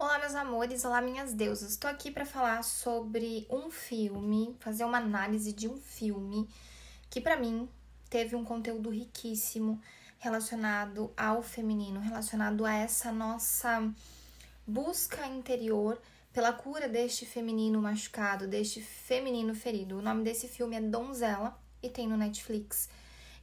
Olá, meus amores, olá, minhas deusas. Estou aqui para falar sobre um filme, fazer uma análise de um filme que, para mim, teve um conteúdo riquíssimo relacionado ao feminino, relacionado a essa nossa busca interior pela cura deste feminino machucado, deste feminino ferido. O nome desse filme é Donzela e tem no Netflix.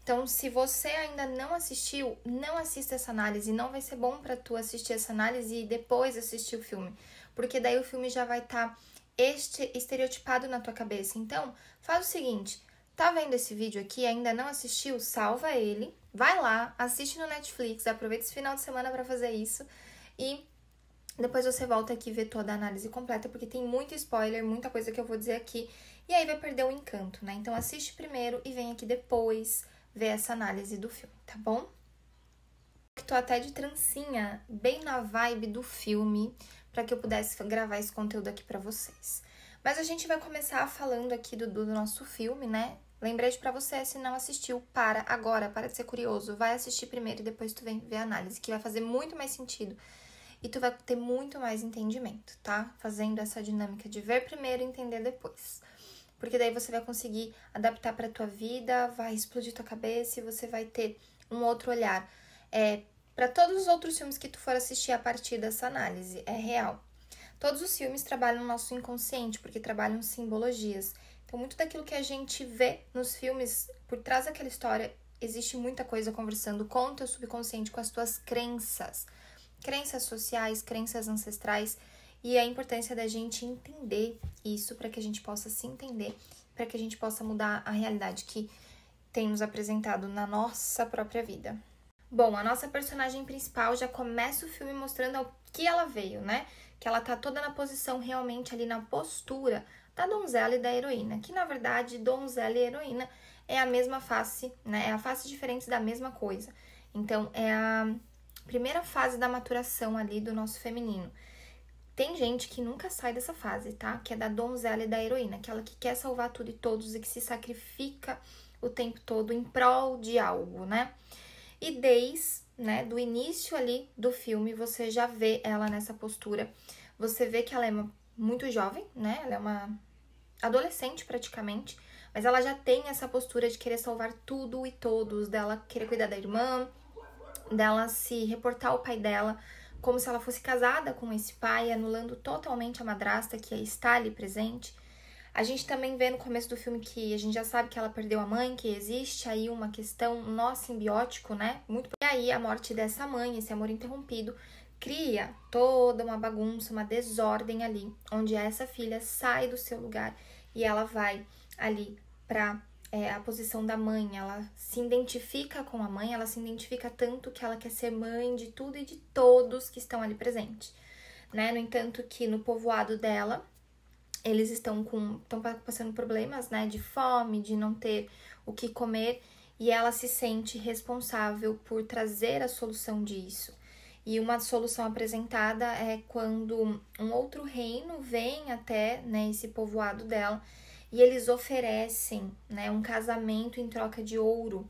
Então, se você ainda não assistiu, não assista essa análise. Não vai ser bom pra tu assistir essa análise e depois assistir o filme. Porque daí o filme já vai estar estereotipado na tua cabeça. Então, faz o seguinte. Tá vendo esse vídeo aqui e ainda não assistiu? Salva ele. Vai lá, assiste no Netflix. Aproveita esse final de semana pra fazer isso. E depois você volta aqui e vê toda a análise completa. Porque tem muito spoiler, muita coisa que eu vou dizer aqui. E aí vai perder o encanto, né? Então, assiste primeiro e vem aqui depois ver essa análise do filme, tá bom? Tô até de trancinha, bem na vibe do filme, para que eu pudesse gravar esse conteúdo aqui para vocês. Mas a gente vai começar falando aqui do nosso filme, né? Lembrete para você, se não assistiu, para agora, para de ser curioso. Vai assistir primeiro e depois tu vem ver a análise, que vai fazer muito mais sentido. E tu vai ter muito mais entendimento, tá? Fazendo essa dinâmica de ver primeiro e entender depois. Porque daí você vai conseguir adaptar para tua vida, vai explodir tua cabeça e você vai ter um outro olhar. Para todos os outros filmes que tu for assistir a partir dessa análise, é real. Todos os filmes trabalham no nosso inconsciente, porque trabalham simbologias. Então, muito daquilo que a gente vê nos filmes, por trás daquela história, existe muita coisa conversando com o teu subconsciente, com as tuas crenças. Crenças sociais, crenças ancestrais. E a importância da gente entender isso para que a gente possa se entender, para que a gente possa mudar a realidade que tem nos apresentado na nossa própria vida. Bom, a nossa personagem principal já começa o filme mostrando ao que ela veio, né? Que ela tá toda na posição, realmente ali na postura da donzela e da heroína. Que, na verdade, donzela e heroína é a mesma face, né? É a face diferente da mesma coisa. Então, é a primeira fase da maturação ali do nosso feminino. Tem gente que nunca sai dessa fase, tá? Que é da donzela e da heroína, aquela que quer salvar tudo e todos e que se sacrifica o tempo todo em prol de algo, né? E desde, né, do início ali do filme, você já vê ela nessa postura. Você vê que ela é muito jovem, né? Ela é uma adolescente praticamente, mas ela já tem essa postura de querer salvar tudo e todos, dela querer cuidar da irmã, dela se reportar ao pai dela, como se ela fosse casada com esse pai, anulando totalmente a madrasta que está ali presente. A gente também vê no começo do filme que a gente já sabe que ela perdeu a mãe, que existe aí uma questão nó simbiótico, né? E aí a morte dessa mãe, esse amor interrompido, cria toda uma bagunça, uma desordem ali, onde essa filha sai do seu lugar e ela vai ali para a posição da mãe, ela se identifica com a mãe, ela se identifica tanto que ela quer ser mãe de tudo e de todos que estão ali presentes, né? No entanto que no povoado dela, eles estão passando problemas, né? De fome, de não ter o que comer, e ela se sente responsável por trazer a solução disso. E uma solução apresentada é quando um outro reino vem até, né, esse povoado dela, e eles oferecem, né, um casamento em troca de ouro.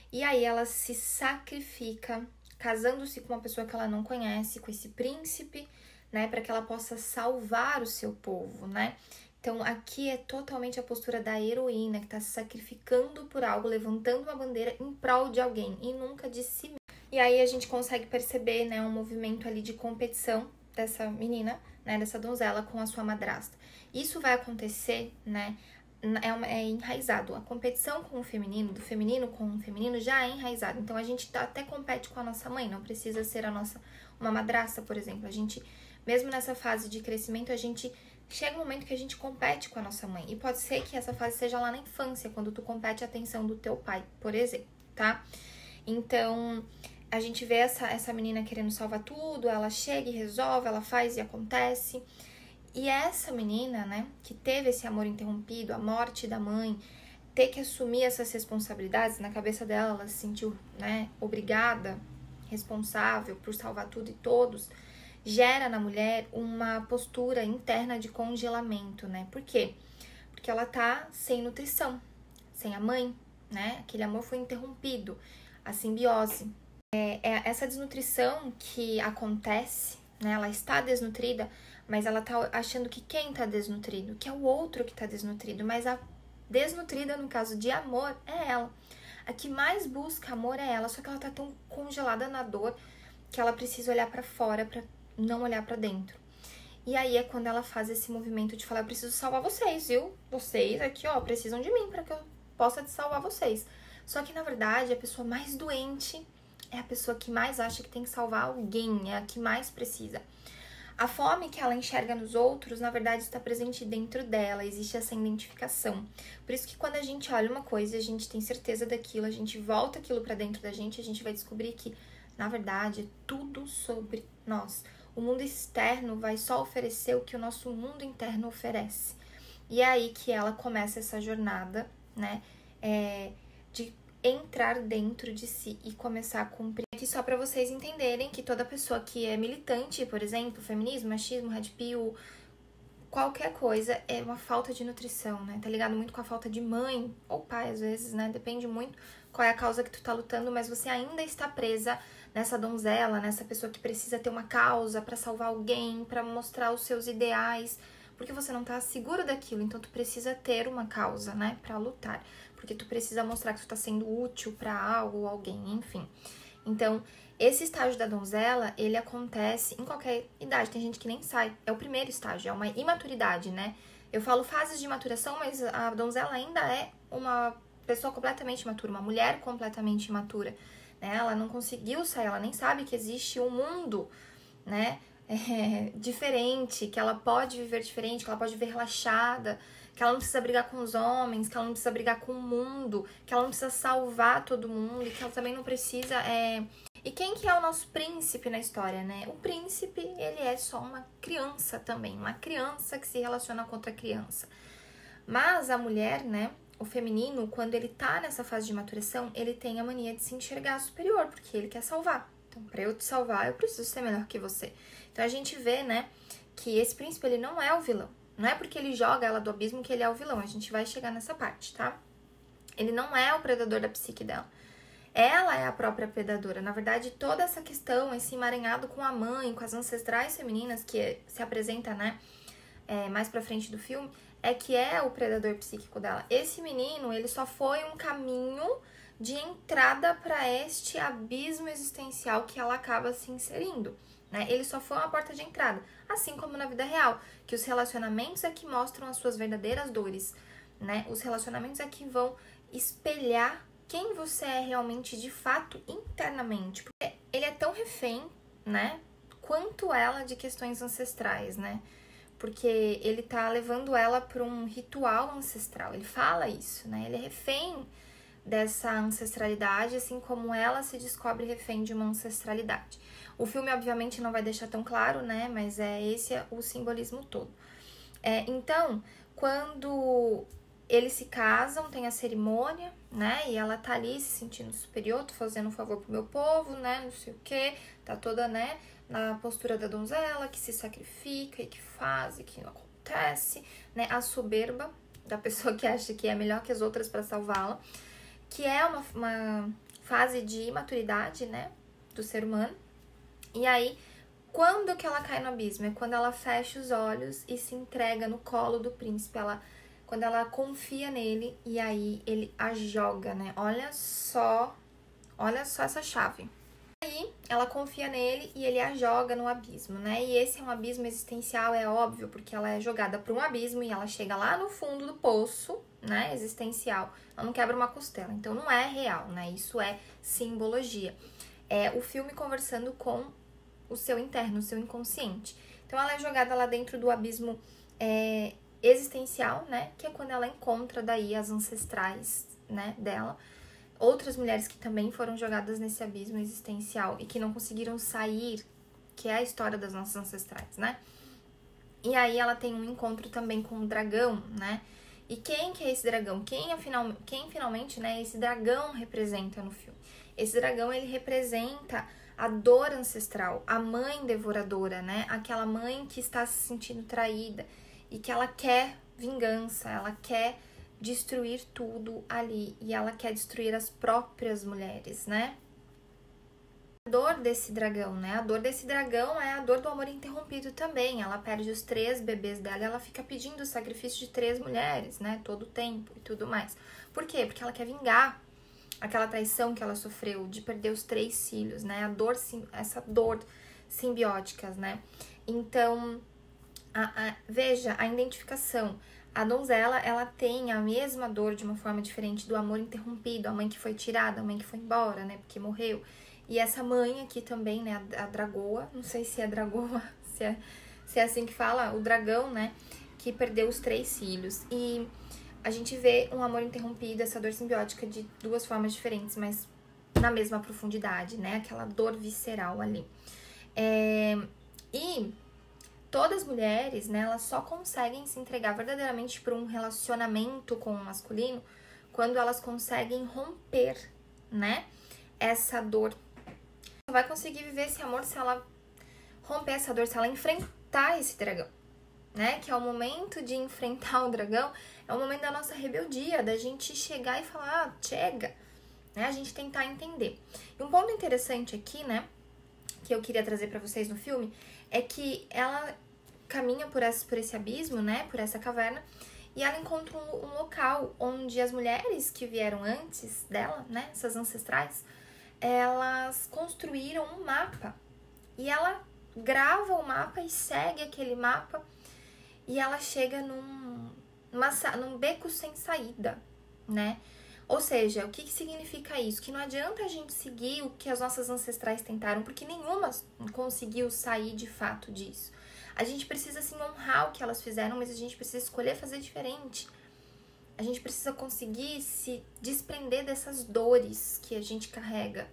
E aí ela se sacrifica, casando-se com uma pessoa que ela não conhece, com esse príncipe, né, para que ela possa salvar o seu povo, né? Então aqui é totalmente a postura da heroína, que está se sacrificando por algo, levantando uma bandeira em prol de alguém e nunca de si mesma. E aí a gente consegue perceber, né, um movimento ali de competição dessa menina, né, dessa donzela com a sua madrasta. Isso vai acontecer, né, é enraizado. A competição com o feminino, do feminino com o feminino, já é enraizado. Então, a gente até compete com a nossa mãe, não precisa ser uma madrasta, por exemplo. A gente, mesmo nessa fase de crescimento, a gente chega um momento que a gente compete com a nossa mãe. E pode ser que essa fase seja lá na infância, quando tu compete a atenção do teu pai, por exemplo, tá? Então, a gente vê essa menina querendo salvar tudo, ela chega e resolve, ela faz e acontece. E essa menina, né, que teve esse amor interrompido, a morte da mãe, ter que assumir essas responsabilidades, na cabeça dela, ela se sentiu, né, obrigada, responsável por salvar tudo e todos, gera na mulher uma postura interna de congelamento, né? Por quê? Porque ela tá sem nutrição, sem a mãe, né? Aquele amor foi interrompido, a simbiose. Essa desnutrição que acontece, né? Ela está desnutrida, mas ela tá achando que quem tá desnutrido? Que é o outro que tá desnutrido, mas a desnutrida, no caso de amor, é ela. A que mais busca amor é ela, só que ela tá tão congelada na dor que ela precisa olhar pra fora pra não olhar pra dentro. E aí é quando ela faz esse movimento de falar, eu preciso salvar vocês, viu? Vocês aqui, ó, precisam de mim pra que eu possa salvar vocês. Só que, na verdade, a pessoa mais doente é a pessoa que mais acha que tem que salvar alguém, é a que mais precisa. A fome que ela enxerga nos outros, na verdade, está presente dentro dela, existe essa identificação. Por isso que quando a gente olha uma coisa e a gente tem certeza daquilo, a gente volta aquilo pra dentro da gente, a gente vai descobrir que, na verdade, é tudo sobre nós. O mundo externo vai só oferecer o que o nosso mundo interno oferece. E é aí que ela começa essa jornada, né, de entrar dentro de si e começar a cumprir. Aqui só para vocês entenderem que toda pessoa que é militante, por exemplo, feminismo, machismo, red pill, qualquer coisa, é uma falta de nutrição, né? Tá ligado muito com a falta de mãe ou pai, às vezes, né? Depende muito qual é a causa que tu tá lutando, mas você ainda está presa nessa donzela, nessa pessoa que precisa ter uma causa pra salvar alguém, pra mostrar os seus ideais, porque você não tá seguro daquilo, então tu precisa ter uma causa, né, pra lutar, porque tu precisa mostrar que tu tá sendo útil pra algo ou alguém, enfim. Então, esse estágio da donzela, ele acontece em qualquer idade, tem gente que nem sai, é o primeiro estágio, é uma imaturidade, né? Eu falo fases de maturação, mas a donzela ainda é uma pessoa completamente imatura, uma mulher completamente imatura, né? Ela não conseguiu sair, ela nem sabe que existe um mundo, né, diferente, que ela pode viver diferente, que ela pode viver relaxada, que ela não precisa brigar com os homens, que ela não precisa brigar com o mundo, que ela não precisa salvar todo mundo, e que ela também não precisa... E quem que é o nosso príncipe na história, né? O príncipe, ele é só uma criança também, uma criança que se relaciona com outra criança. Mas a mulher, né, o feminino, quando ele tá nessa fase de maturação, ele tem a mania de se enxergar superior, porque ele quer salvar. Então, pra eu te salvar, eu preciso ser melhor que você. Então, a gente vê, né, que esse príncipe, ele não é o vilão. Não é porque ele joga ela do abismo que ele é o vilão. A gente vai chegar nessa parte, tá? Ele não é o predador da psique dela. Ela é a própria predadora. Na verdade, toda essa questão, esse emaranhado com a mãe, com as ancestrais femininas que se apresenta, né, mais pra frente do filme, é que é o predador psíquico dela. Esse menino, ele só foi um caminho de entrada para este abismo existencial que ela acaba se inserindo, né? Ele só foi uma porta de entrada, assim como na vida real, que os relacionamentos é que mostram as suas verdadeiras dores, né? Os relacionamentos é que vão espelhar quem você é realmente de fato internamente, porque ele é tão refém, né, quanto ela de questões ancestrais, né? Porque ele tá levando ela para um ritual ancestral. Ele fala isso, né? Ele é refém dessa ancestralidade, assim como ela se descobre refém de uma ancestralidade. O filme, obviamente, não vai deixar tão claro, né? Mas esse é o simbolismo todo. Então, quando eles se casam, tem a cerimônia, né? E ela tá ali se sentindo superior, tô fazendo um favor pro meu povo, né? Não sei o quê. Tá toda, né, na postura da donzela, que se sacrifica e que faz e que não acontece, né? A soberba da pessoa que acha que é melhor que as outras para salvá-la, que é uma fase de imaturidade, né, do ser humano. E aí, quando que ela cai no abismo? É quando ela fecha os olhos e se entrega no colo do príncipe, quando ela confia nele e aí ele a joga, né? Olha só essa chave. Aí ela confia nele e ele a joga no abismo, né? E esse é um abismo existencial, é óbvio, porque ela é jogada para um abismo e ela chega lá no fundo do poço, né? Existencial. Ela não quebra uma costela, então não é real, né? Isso é simbologia. É o filme conversando com o seu interno, o seu inconsciente. Então ela é jogada lá dentro do abismo existencial, né? Que é quando ela encontra daí as ancestrais, né, dela. Outras mulheres que também foram jogadas nesse abismo existencial e que não conseguiram sair, que é a história das nossas ancestrais, né? E aí ela tem um encontro também com o dragão, né? E quem que é esse dragão? Quem finalmente, né, esse dragão representa no filme? Esse dragão, ele representa a dor ancestral, a mãe devoradora, né? Aquela mãe que está se sentindo traída e que ela quer vingança, ela quer destruir tudo ali e ela quer destruir as próprias mulheres, né? A dor desse dragão, né? A dor desse dragão é a dor do amor interrompido também. Ela perde os 3 bebês dela, ela fica pedindo o sacrifício de 3 mulheres, né? Todo o tempo e tudo mais. Por quê? Porque ela quer vingar aquela traição que ela sofreu de perder os 3 filhos, né? A dor, essa dor simbióticas, né? Então, veja a identificação. A donzela, ela tem a mesma dor de uma forma diferente do amor interrompido, a mãe que foi tirada, a mãe que foi embora, né? Porque morreu. E essa mãe aqui também, né, a dragoa, não sei se é dragoa, se é assim que fala, o dragão, né, que perdeu os 3 filhos. E a gente vê um amor interrompido, essa dor simbiótica de 2 formas diferentes, mas na mesma profundidade, né, aquela dor visceral ali. E todas as mulheres, né, elas só conseguem se entregar verdadeiramente por um relacionamento com o masculino quando elas conseguem romper, né, essa dor. Ela vai conseguir viver esse amor se ela romper essa dor, se ela enfrentar esse dragão, né? Que é o momento de enfrentar o dragão, é o momento da nossa rebeldia, da gente chegar e falar, chega, né? A gente tentar entender. E um ponto interessante aqui, né, que eu queria trazer pra vocês no filme, é que ela caminha por esse abismo, né, por essa caverna, e ela encontra um local onde as mulheres que vieram antes dela, né, essas ancestrais, elas construíram um mapa e ela grava o mapa e segue aquele mapa e ela chega num beco sem saída, né? Ou seja, o que significa isso? Que não adianta a gente seguir o que as nossas ancestrais tentaram, porque nenhuma conseguiu sair de fato disso. A gente precisa, assim, honrar o que elas fizeram, mas a gente precisa escolher fazer diferente. A gente precisa conseguir se desprender dessas dores que a gente carrega.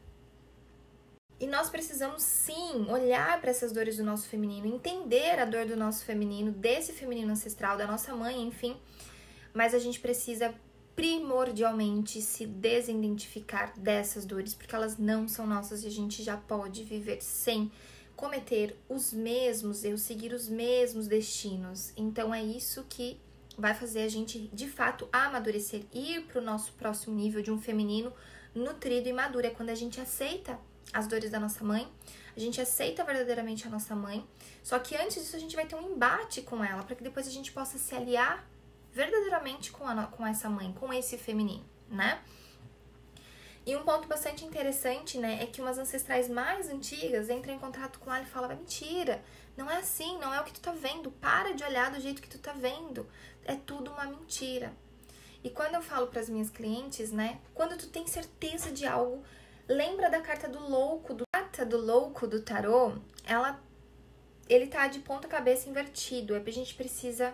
E nós precisamos, sim, olhar para essas dores do nosso feminino, entender a dor do nosso feminino, desse feminino ancestral, da nossa mãe, enfim. Mas a gente precisa primordialmente se desidentificar dessas dores, porque elas não são nossas e a gente já pode viver sem cometer os mesmos erros, seguir os mesmos destinos. Então é isso que vai fazer a gente, de fato, amadurecer, ir para o nosso próximo nível de um feminino nutrido e maduro. É quando a gente aceita as dores da nossa mãe, a gente aceita verdadeiramente a nossa mãe, só que antes disso a gente vai ter um embate com ela, para que depois a gente possa se aliar verdadeiramente com essa mãe, com esse feminino, né? E um ponto bastante interessante, né, é que umas ancestrais mais antigas entram em contato com ela e falam, mentira, não é assim, não é o que tu tá vendo, para de olhar do jeito que tu tá vendo, é tudo uma mentira. E quando eu falo para as minhas clientes, né, quando tu tem certeza de algo, lembra da carta do louco, do tarô, ele tá de ponta cabeça invertido, a gente precisa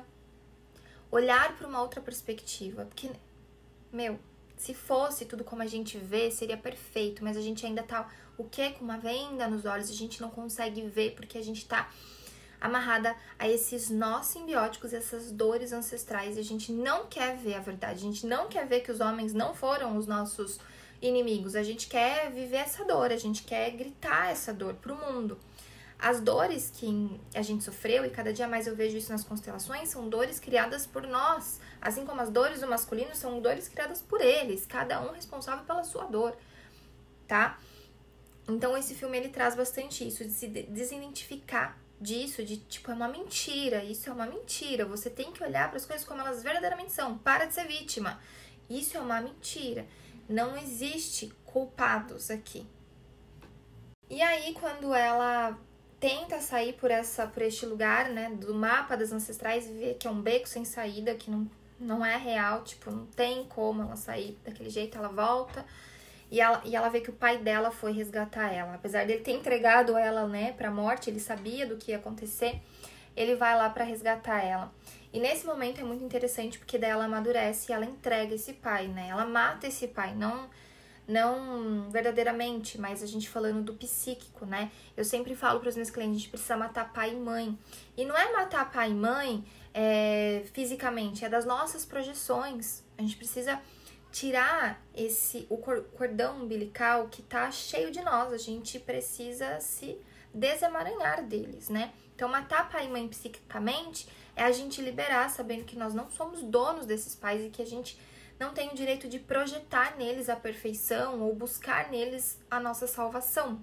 olhar para uma outra perspectiva, porque, se fosse tudo como a gente vê, seria perfeito, mas a gente ainda tá, com uma venda nos olhos, a gente não consegue ver, porque a gente tá amarrada a esses nós simbióticos, essas dores ancestrais, e a gente não quer ver a verdade, a gente não quer ver que os homens não foram os nossos inimigos, a gente quer viver essa dor, a gente quer gritar essa dor pro mundo. As dores que a gente sofreu, e cada dia mais eu vejo isso nas constelações, são dores criadas por nós. Assim como as dores do masculino são dores criadas por eles, cada um responsável pela sua dor, tá? Então esse filme ele traz bastante isso, de se desidentificar disso, de tipo, é uma mentira, isso é uma mentira. Você tem que olhar para as coisas como elas verdadeiramente são, para de ser vítima. Isso é uma mentira. Não existe culpados aqui. E aí, quando ela tenta sair por este lugar, né, do mapa das ancestrais, e vê que é um beco sem saída, que não é real, tipo, não tem como ela sair daquele jeito, ela volta e ela vê que o pai dela foi resgatar ela. Apesar dele ter entregado ela, né, pra morte, ele sabia do que ia acontecer, ele vai lá pra resgatar ela. E nesse momento é muito interessante, porque daí ela amadurece e ela entrega esse pai, né, ela mata esse pai, não verdadeiramente, mas a gente falando do psíquico, né? Eu sempre falo para os meus clientes, a gente precisa matar pai e mãe. E não é matar pai e mãe fisicamente, é das nossas projeções. A gente precisa tirar o cordão umbilical que tá cheio de nós. A gente precisa se desemaranhar deles, né? Então, matar pai e mãe psiquicamente é a gente liberar, sabendo que nós não somos donos desses pais e que a gente não tem o direito de projetar neles a perfeição ou buscar neles a nossa salvação.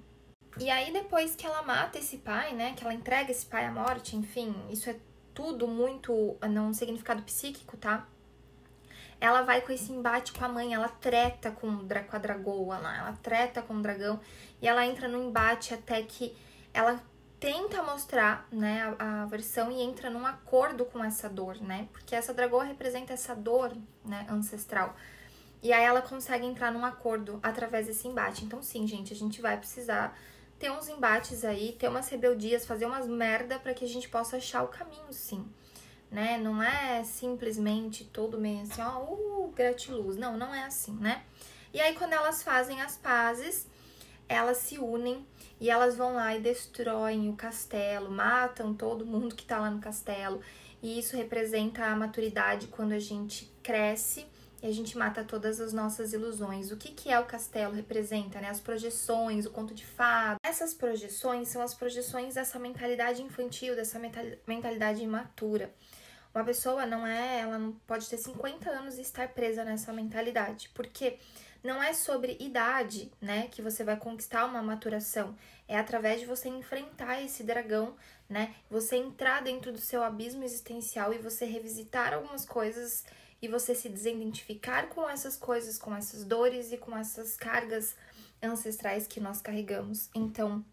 E aí, depois que ela mata esse pai, né, que ela entrega esse pai à morte, enfim, isso é tudo muito num significado psíquico, tá? Ela vai com esse embate com a mãe, ela treta com a dragoa lá, ela treta com o dragão e ela entra no embate até que ela tenta mostrar, né, a versão e entra num acordo com essa dor, né? Porque essa dragoa representa essa dor, né, ancestral. E aí ela consegue entrar num acordo através desse embate. Então sim, gente, a gente vai precisar ter uns embates aí, ter umas rebeldias, fazer umas merda para que a gente possa achar o caminho, sim. Né? Não é simplesmente todo meio assim, ó, gratiluz. Não, não é assim, né? E aí, quando elas fazem as pazes, elas se unem e elas vão lá e destroem o castelo, matam todo mundo que tá lá no castelo. E isso representa a maturidade quando a gente cresce e a gente mata todas as nossas ilusões. O que é o castelo? Representa, né? As projeções, o conto de fada. Essas projeções são as projeções dessa mentalidade infantil, dessa mentalidade imatura. Uma pessoa ela não pode ter 50 anos e estar presa nessa mentalidade, porque não é sobre idade, né, que você vai conquistar uma maturação, é através de você enfrentar esse dragão, né, você entrar dentro do seu abismo existencial e você revisitar algumas coisas e você se desidentificar com essas coisas, com essas dores e com essas cargas ancestrais que nós carregamos. Então,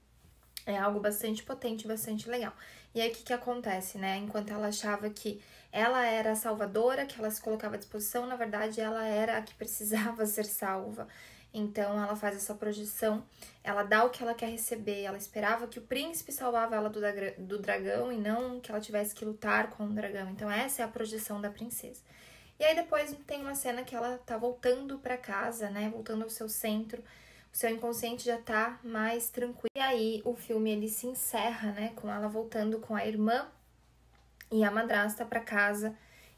é algo bastante potente, bastante legal. E aí, o que acontece, né? Enquanto ela achava que ela era a salvadora, que ela se colocava à disposição, na verdade, ela era a que precisava ser salva. Então, ela faz essa projeção, ela dá o que ela quer receber, ela esperava que o príncipe salvava ela do dragão e não que ela tivesse que lutar com o dragão. Então, essa é a projeção da princesa. E aí, depois tem uma cena que ela tá voltando pra casa, né? Voltando ao seu centro. O seu inconsciente já tá mais tranquilo. E aí, o filme, ele se encerra, né? Com ela voltando com a irmã e a madrasta pra casa.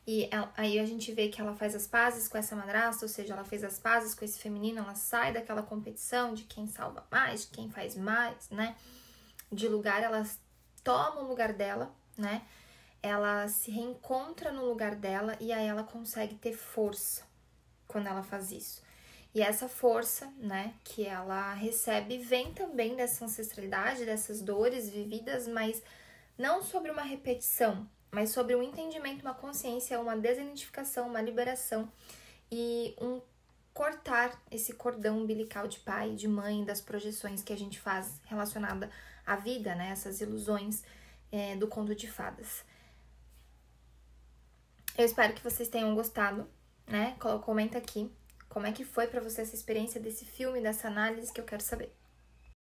E aí a gente vê que ela faz as pazes com essa madrasta, ou seja, ela fez as pazes com esse feminino, ela sai daquela competição de quem salva mais, de quem faz mais, né? De lugar, ela toma o lugar dela, né? Ela se reencontra no lugar dela e aí ela consegue ter força quando ela faz isso. E essa força, né, que ela recebe vem também dessa ancestralidade, dessas dores vividas, mas não sobre uma repetição, mas sobre um entendimento, uma consciência, uma desidentificação, uma liberação e um cortar esse cordão umbilical de pai, de mãe, das projeções que a gente faz relacionada à vida, né, essas ilusões do conto de fadas. Eu espero que vocês tenham gostado, né? Comenta aqui como é que foi pra você essa experiência desse filme, dessa análise, que eu quero saber.